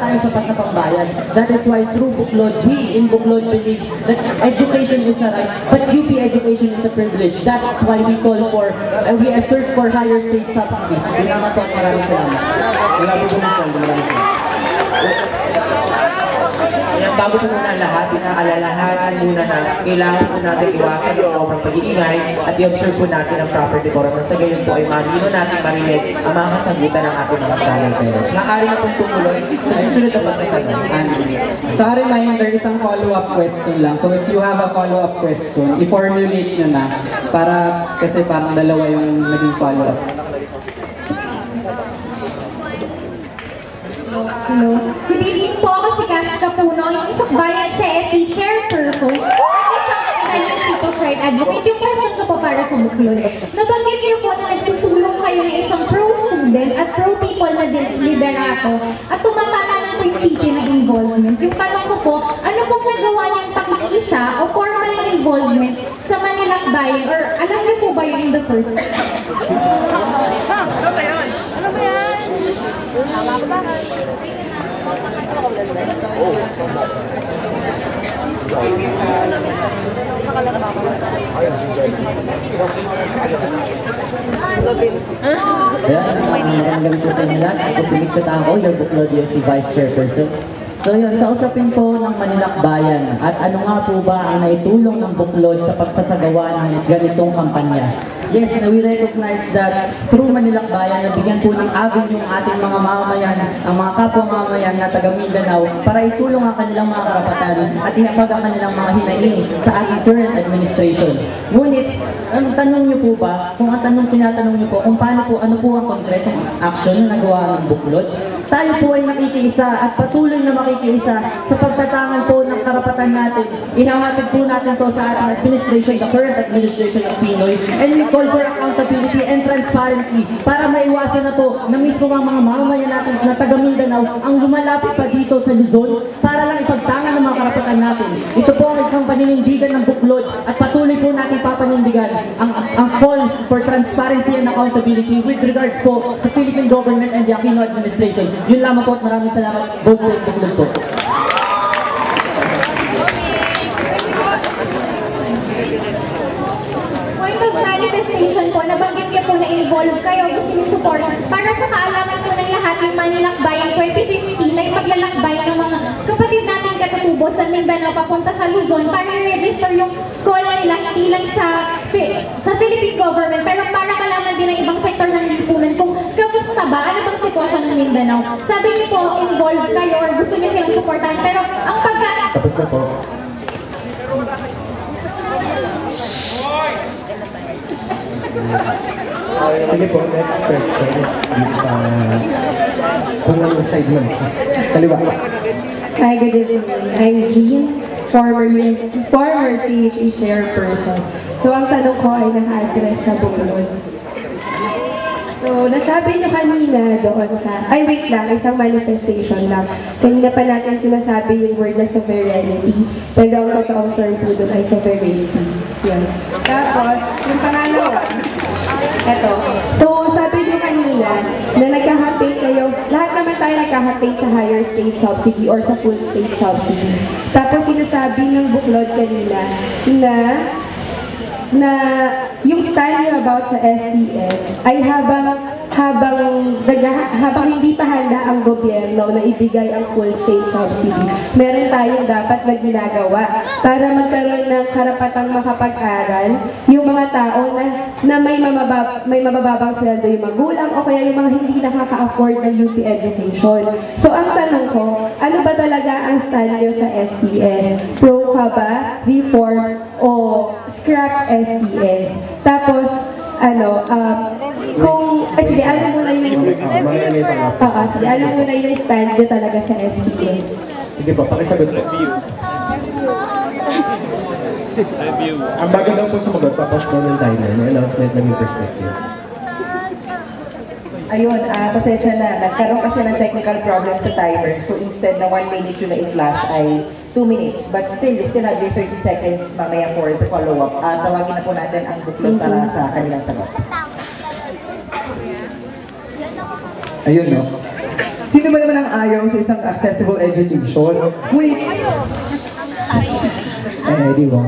tayong sapat na pambayad. That is why through Buklod, we in Buklod believe that education is a right, but UP education is a privilege. That's why we call for, we assert for higher state subsidy. Salamat po at maraming salamat. Wala po maraming salamat. Bago po muna lahat, pinaalalahanan muna na kailangan po natin iwasan ang sobrang pag-iingay at i-observe po natin ang proper decorum. Sa gayon po ay marino natin marinig ang mga kasagutan ng ating mga talenters. Maaari na pong tumuloy sa susunod na pagkasagan. Sorry, reminder, isang follow-up question lang. So if you have a follow-up question, i-formulate nyo na para kasi parang dalawa yung naging follow-up. Hello. Good evening po, ako si Cash Capuno. Yung isang bayan siya si chairperson. At isang people right advocate. Yung question ko po para sa Buklod. Nabanggit niyo po na nagsusulong kayo ng isang pro-student at pro-people na liderato at tumatala na po yung city na involvement. Yung tanong ko po, ano pong nagawa niyang pakikiisa o formal na involvement sa Manilac Bayan? Or alam niyo po ba yun in the first place? Ano ba yan? Ano ba yan? Tama ba? Magandang po sa inyo lahat. Ako si Mixed Ako, yung Buklod USC Vice Chairperson. So yun, sa usapin po ng Manilac Bayan at ano nga po ba ang naitulong ng Buklod sa pagsasagawa ng ganitong kampanya. Yes, we recognize that through Manilac Bayan, nabigyan po ng avenue yung ating mga mamamayan, ang mga kapwa mamamayan na taga Mindanao para isulong ang kanilang mga karapatan at inapag ang kanilang mga hinaing sa ating current administration. Ngunit, ang tanong niyo po ba, kung ang tinatanong niyo po, kung paano po, ano po ang konkretong action na nagawa ng Buklod, tayo po ay makikiisa at patuloy na makikiisa sa pagtatangan po ng karapatan natin. Inahatid po natin to sa ating administration, the current administration of Pinoy, and we call for accountability and transparency para maiwasan na po na mismo ang mga mamamayan natin na taga Mindanao ang lumalapit pa dito sa Luzon para lang ipagtangan ng mga karapatan natin. Ito po ang isang paninindigan ng Buklod at patuloy po natin papanindigan ang call for transparency and accountability with regards po sa Philippine government and the Aquino administration. Yun lamang po at maraming salamat. Both sa Buklod po. Point of manifestation po, nabanggit niyo po na involved kayo, gusto niyo support para sa kaalaman po ng lahat yung Manilac Bayan 2050 na ipaglalakbay ng mga kapatid natin katutubo sa Mindanao papunta sa Luzon para i-register yung call nila hindi lang sa Philippine government pero para malaman din ng ibang sektor ng lipunan kung kamusta ba, ano bang sitwasyon ng Mindanao. Sabi niyo po, involved kayo or gusto niyo silang supportan pero ang Tapos na po. Sige po, next question. Kung ano side mo. Kaliwa. Hi, good evening. I'm Jean, former CHE chairperson. So, ang tanong ko ay naka-address sa Buklod. So, nasabi niyo kanina doon sa... Ay, wait lang, isang manifestation lang. Kanina pa natin sinasabi yung word na sovereignty, pero ang totoong term po doon ay sovereignty. Yan. Tapos, yung pangalawa, eto. So, sabi niyo kanina na nagka-campaign kayo, lahat naman tayo nagka-campaign sa higher state subsidy or sa full state subsidy. Tapos, sinasabi ng Buklod kanina na yung stand niyo about sa STS ay habang hindi pa handa ang gobyerno na ibigay ang full state subsidy, meron tayong dapat na ginagawa para magkaroon ng karapatang makapag-aral yung mga tao na may mabababang sweldo yung magulang o kaya yung mga hindi nakaka-afford ng UP education. So ang tanong ko, ano ba talaga ang stand niyo sa STS? Pro ka ba? Reform o scrap STS? Tapos, sige, alam mo na yung stand nyo talaga sa STS. Sige po, pakisagot po. Ang bago daw po sumagot, tapos po ng timer, may announcement ng yung perspective. Ayun, pasensya na. Nagkaroon kasi ng technical problem sa timer. So instead na 1 minute yung na-flash ay 2 minutes. But still, you still have your 30 seconds mamaya for the follow-up. Tawagin na po natin ang Buklod para sa kanilang sagot. Ayun, no? Sino ba naman ang ayaw sa isang accessible education? Wait! Di ba?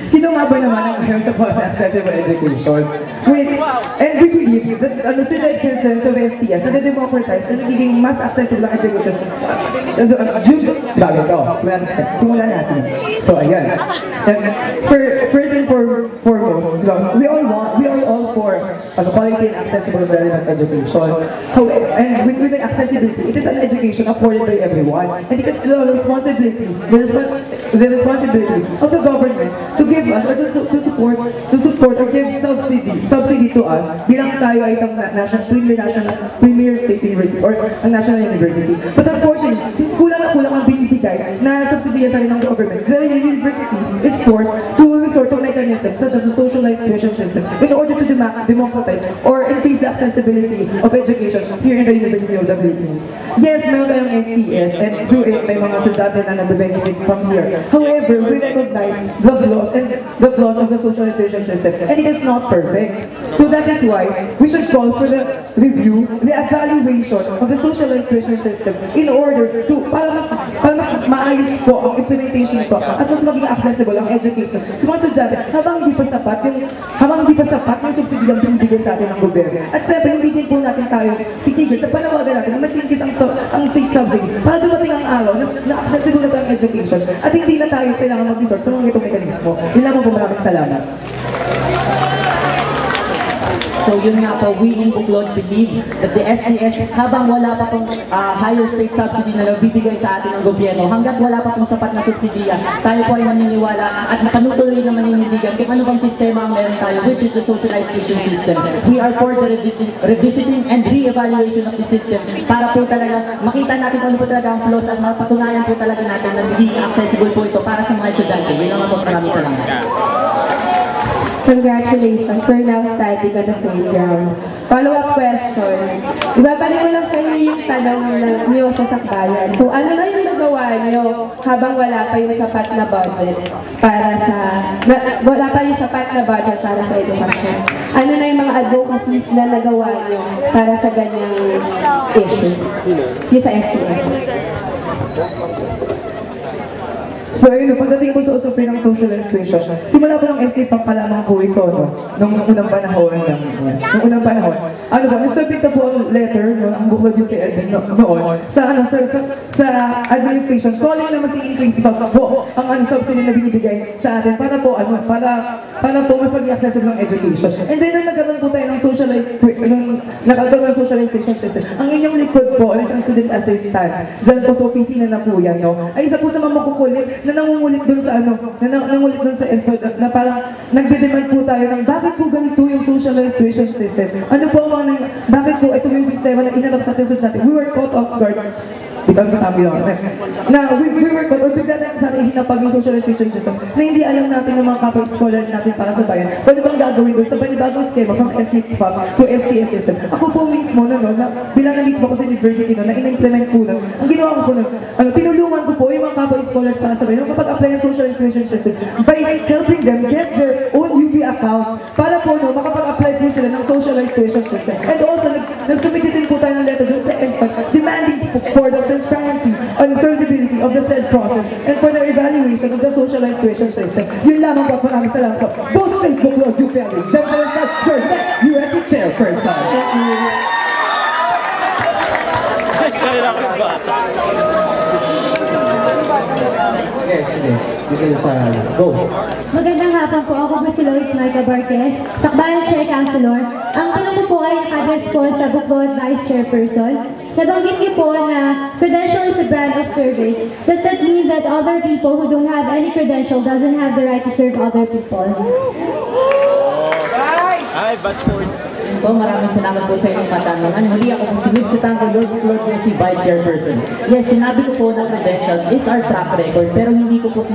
Sino nga ba naman ang ayaw sa accessible education? Wait, and we believe that to the existence of STS, na democratize na nagiging mas accessible ang education. Bago to. Simulan natin. So, ayan. First and foremost, we are all for quality and accessible and relevant education. However, and with the accessibility, it is an education afforded by everyone. And it is the responsibility of the government to give us or to support or give subsidy to us bilang tayo ay isang premier state university or a national university. But unfortunately, since kulang ang binibigay na subsidiya sa rin ng government, the university is forced to resort to mechanisms such as the socialized tuition system in order to democratize or increase the accessibility of education here in the University of the Philippines. Yes, meron tayong STS and through it may mga estudyante na nag-benefit from here. However, we recognize the flaws of the socialized tuition system and it is not perfect. So that is why we should call for the review, the evaluation of the socialized tuition system in order to para mas maayos po ang implementation ko at mas maging accessible ang education sa mga estudyante habang hindi pa sapat yung subsidiyang binibigyan sa atin ng gobyerno. At syempre, hindi din po natin tayo titigil sa panawagan natin na matingkit ang state subsidy para dumating ang araw na accessible na ang education at hindi na tayo kailangan mag-resort sa mga itong mekanismo. Yun lamang po, maraming salamat. So yun nga po, we in Buklod believe that the STS, habang wala pa pong higher state subsidy na nabibigay sa atin ng gobyerno, hanggat wala pa pong sapat na subsidiya, tayo po ay naniniwala at nakanutuloy na manindigan kung ano bang sistema ang meron tayo, which is the socialized tuition system. We are for the revisiting and re-evaluation of the system para po talaga makita natin kung ano po talaga ang flaws at mapatunayan po talaga natin na hindi accessible po ito para sa mga estudyante. Yun lang po, maraming salamat. Congratulations, we're now standing on the same ground. Follow-up question. Ibabalik ko lang sa inyo yung tanong niyo sa sakbayan. So ano na yung nagawa niyo habang wala pa yung sapat na budget para sa edukasyon? Ano na yung mga advocacies na nagawa niyo para sa ganyang issue? Yung sa STS. So ayun, pagdating po sa usapin ng social tuition, simula po ng STS pa pala mga po ito, no? Nung unang panahon. Ano ba, nag-submit na po ang letter, no, ang Buklod UPLB noon, sa administration, calling na mas i-increase pa po ang subsidy na binibigay sa atin para po mas mag-accessible ng education. And then, nagkaroon po tayo ng socialized tuition system. Ang inyong likod po, ang student assistant, dyan po sa opisina na po yan, no? Ay isa po sa mga makukulit na nangungulit dun sa na parang nagde-demand po tayo ng bakit po ganito yung socialized tuition system? Ano po ang bakit po ito yung sistema na inarap sa atin sa atin? We were caught off guard. Na we were caught or bigla na sa atin hinapag yung socialized tuition system na hindi alam natin ng mga kapag scholar natin para sa bayan. Ano bang gagawin doon sa panibagong schema from STS to STS system? Ako po mismo na bilang nalito ko sa university na in-implement po nun. Ang ginawa ko po nun, tinulungan ko po yung mga kapag scholar para sa bayan kapag apply ng social tuition system by helping them get their own UV account para po makapag-apply po sila ng socialized tuition system. And also, nag-submit din po tayo ng letter doon sa EXPAT demanding for the transparency and credibility of the said process and for the evaluation of the socialized tuition system. Yun lamang po, maraming salamat po. Both State Buklod UPLB, General First, USC Chairperson. Go. Magandang hapon po. Ako po si Lois Marca Barquez, Sakbayan Chair Councilor. Ang tanong ko po ay naka-address po sa Buklod Vice Chairperson. Nabanggit niyo po na credential is a brand of service. Does that mean that other people who don't have any credential doesn't have the right to serve other people? Hi, Batchford. So, maraming salamat po sa inyong katanungan. Muli ako kung sinip sa tango, Lord si Vice Chairperson. Yes, sinabi ko po na credentials is our track record, pero hindi ko po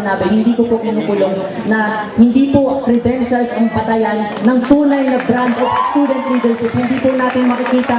kinukulong na hindi po credentials ang patayan ng tunay na brand of student leadership. Hindi po natin makikita,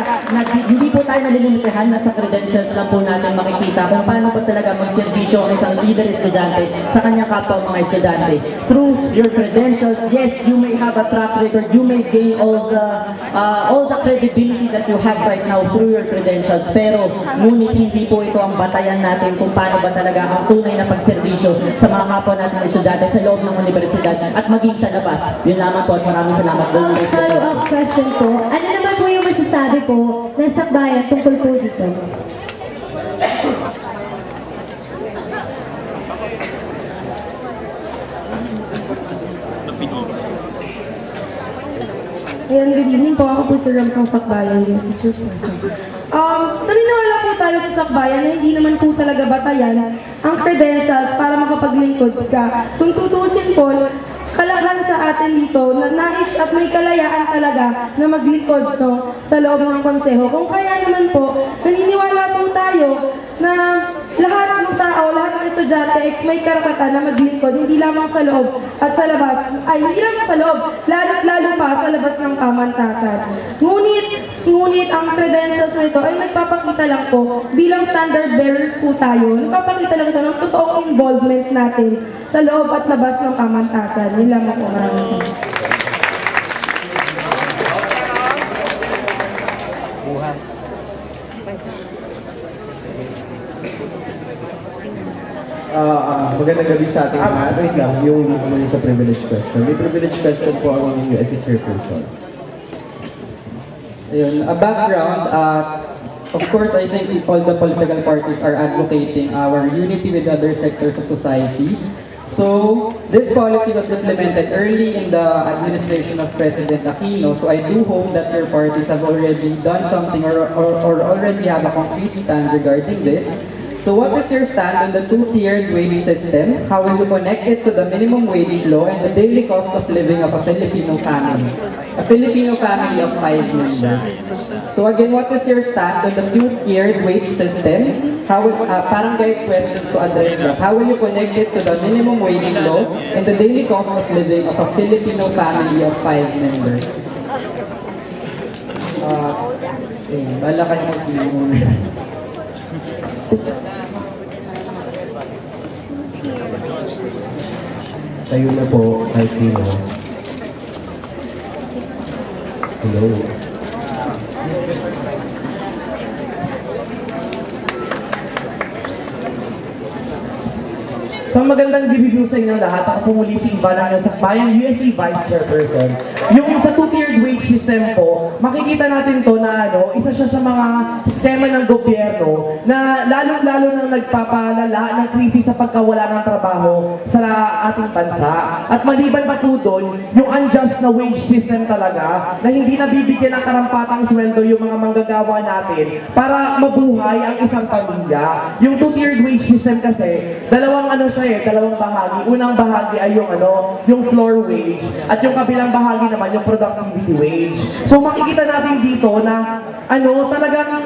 hindi po tayo nalilimitahan na sa credentials lang po natin makikita kung paano po talaga magservisyo serbisyo ang isang leader estudyante sa kanyang kapwa mga estudyante. Through your credentials, yes, you may have a track record, you may gain all the credibility that you have right now through your credentials, pero ngunit hindi po ito ang batayan natin kung paano ba talaga ang tunay na pagserbisyo sa mga kapwa natin estudyante sa loob ng universidad at maging sa labas. Yun lamang po at maraming salamat po. Follow-up question po. Ano naman po yung masasabi po ng sakbayan tungkol po dito? Ayan, good evening po. Ako po si Ram from Sakbayan, yung si Chairperson. Naniniwala po tayo sa Sakbayan na hindi naman po talaga batayan ang credentials para makapaglingkod ka. Kung tutusin po, kalagahan sa atin dito na nais at may kalayaan talaga na maglingkod no, sa loob ng konseho. Kung kaya naman po, naniniwala po tayo na lahat ng tao, lahat ng estudyante may karapatan na maglingkod, hindi lamang sa loob at sa labas, ay hindi lamang sa loob, lalo pa sa labas ng pamantasan. Ngunit ang credentials nito ay nagpapakita lang po, bilang standard bearers po tayo, nagpapakita lang ito ng totoong involvement natin sa loob at labas ng pamantasan. Yun lamang po, maraming salamat. Magandang gabi sa ating lahat. Wait lang, yung sa privilege question. May privilege question po ang USC Chairperson. Ayun, a background, of course, I think all the political parties are advocating our unity with other sectors of society. So, this policy was implemented early in the administration of President Aquino. So, I do hope that your parties have already done something or already have a concrete stand regarding this. So what is your stand on the two-tiered wage system? How will you connect it to the minimum wage law and the daily cost of living of a Filipino family? A Filipino family of 5 members. So again, what is your stand on the two-tiered wage system? How will, parang guide questions to address that. How will you connect it to the minimum wage law and the daily cost of living of a Filipino family of 5 members? Bala kayo Tayo na po, kahit sino. Hello. Sa magandang review sa inyong lahat, ako po muli si Ivan ng Sakbayan USC Vice Chairperson. Yung sa two-tiered wage system po, makikita natin to na isa siya sa mga sistema ng gobyerno na lalong-lalo nang nagpapalala ng krisis sa pagkawala ng trabaho sa ating bansa. At maliban pa po doon, yung unjust na wage system talaga na hindi nabibigyan ng karampatang sweldo yung mga manggagawa natin para mabuhay ang isang pamilya. Yung two-tiered wage system kasi, dalawang bahagi. Unang bahagi ay yung floor wage at yung kabilang bahagi naman yung productivity wage. So makikita natin dito na talagang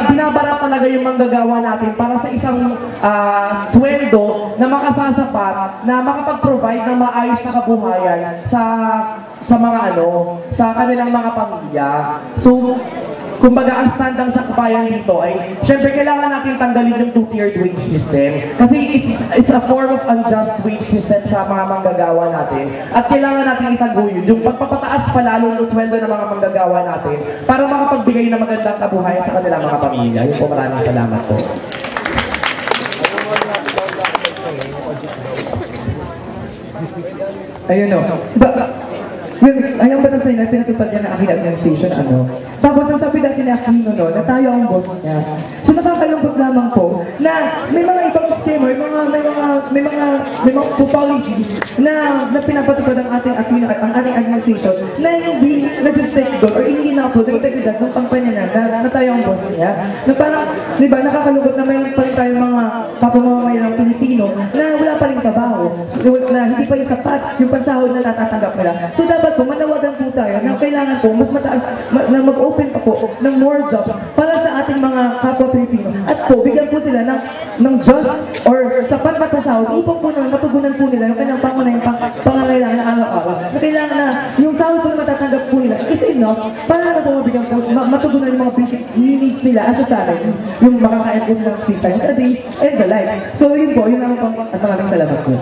binabara talaga yung manggagawa natin para sa isang sweldo na makasasapat na makapag-provide ng maayos na kabuhayan sa mga sa kanilang mga pamilya. So kumbaga, ang stand ng Sakbayan dito ay, syempre, kailangan natin tanggalin yung two-tiered wage system. Kasi it's a form of unjust wage system sa mga manggagawa natin. At kailangan natin itaguyod yung pagpapataas palalo ng sweldo ng mga manggagawa natin para makapagbigay ng magandang kabuhayan sa kanilang mga pamilya. Yun po, maraming salamat po. Ayun o. Ayang batas na yun, pinatupad niya na aking administration, Tapos ang sabi natin ni Aquino, na tayo ang boss niya. So nakakalungkot lamang po na may mga ibang scammer, may mga policies na pinapatupad ang ating administration na hindi nagsistake doon or hindi na-upload yung integridad ng kampanya niya na tayo ang boss niya. Na parang, di ba, nakakalungkot na mayroon pa rin tayong mga kapamamayan ng Pilipino na wala pa rin trabaho, na hindi pa yung sapat yung pansahod na natatanggap nila. So dapat po, manawagan po tayo na kailangan po mas mataas na mag-open pa po ng more jobs para sa ating mga kapwa Pilipino. At po, bigyan po sila ng just or sapat na pasahod, upang po naman matugunan po nila yung kanyang pangangailangan na araw-araw. Na kailangan na yung sahod po na matatanggap po nila is enough para na po mabigyan po, matugunan yung mga basic needs nila as a parent, yung makakain po sila 3 times a day, and the like. So yun po, yun ang at maraming salamat po.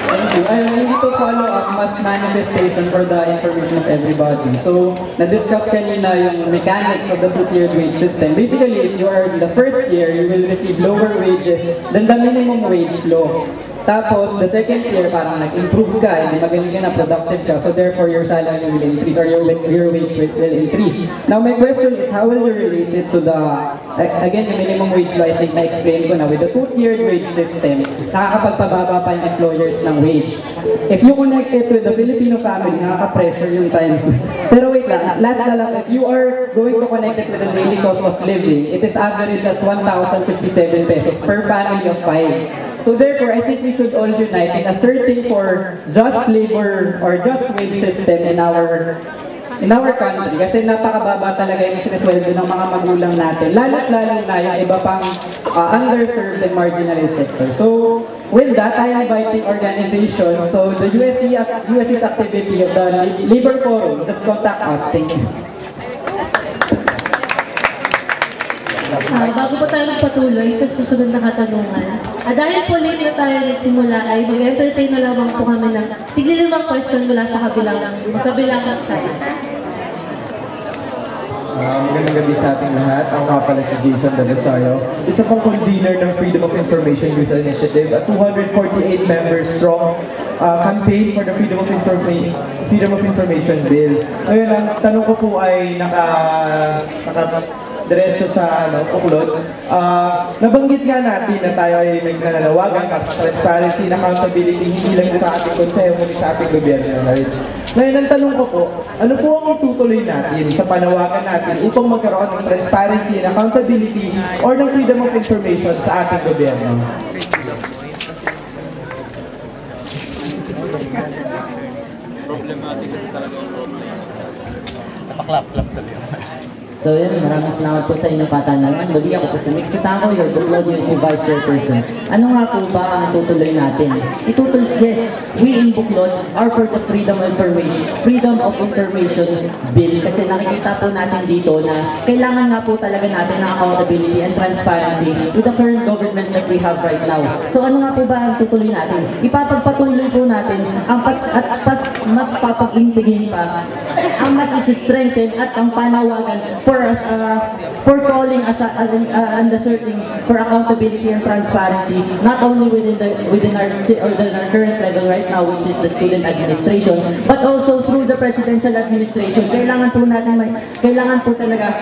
Thank you. I need to follow up mass manifestation for the information of everybody. So, na-discuss kanina yung mechanics of the two-tiered wage system. Basically, if you are in the first year, you will receive lower wages than the minimum wage law. Tapos, the second year, parang nag-improve ka, hindi magaling ka na, productive ka, so therefore your salary will increase or your wage will increase. Now, my question is, how will you relate it to the, again, yung minimum wage law, I think na-explain ko na, with the two-tiered wage system, nakakapagpababa pa yung employers ng wage. If you connect it with the Filipino family, nakaka-pressure yung times. Pero wait lang, last na lang, if you are going to connect it with the daily cost of living, it is average at 1,057 pesos per family of 5. So therefore, I think we should all unite in asserting for just labor or just wage system in our country. Kasi napakababa talaga yung sinesweldo ng mga magulang natin. Lalo na yung iba pang underserved and marginalized sector. So with that, I am inviting organizations. So the USC's activity of the Labor Forum, just contact us. Thank you. Bago pa tayo magpatuloy sa susunod na katanungan, dahil po late na tayo nagsimula ay mag-entertain na lamang po kami ng tigli-limang question mula sa kabilang side. Magandang gabi sa ating lahat. Ako nga pala si Jason Davisario, isa pang convener ng Freedom of Information Youth Initiative, a 248 members strong campaign for the Freedom of Information Bill. Ngayon, ang tanong ko po ay diretso sa buklod. Nabanggit nga natin na tayo ay may nananawagan at transparency and accountability hindi lang sa ating konseho ngunit sa ating gobyerno. Ngayon, ang tanong ko po, ano po ang itutuloy natin sa panawagan natin upang magkaroon ng transparency and accountability or ng freedom of information sa ating gobyerno? Problematic ito talaga yung problem. Napaklap-klap talaga. So yun, maraming salamat po sa inyong katanungan. Muli ako po si Mix Kitako, your Buklod USC Vice Chairperson. Ano nga po ba ang itutuloy natin? Yes, we in Buklod are for the Freedom of Information Bill. Kasi nakikita po natin dito na kailangan nga po talaga natin ng accountability and transparency with the current government that we have right now. So ano nga po ba ang tutuloy natin? Ipapagpatuloy po natin ang mas papag-intigin pa, ang mas isi-strengthen at ang panawagan for us, for calling us and asserting for accountability and transparency, not only within our current level right now, which is the student administration, but also through the presidential administration. Kailangan po natin kailangan po talaga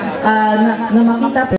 na makita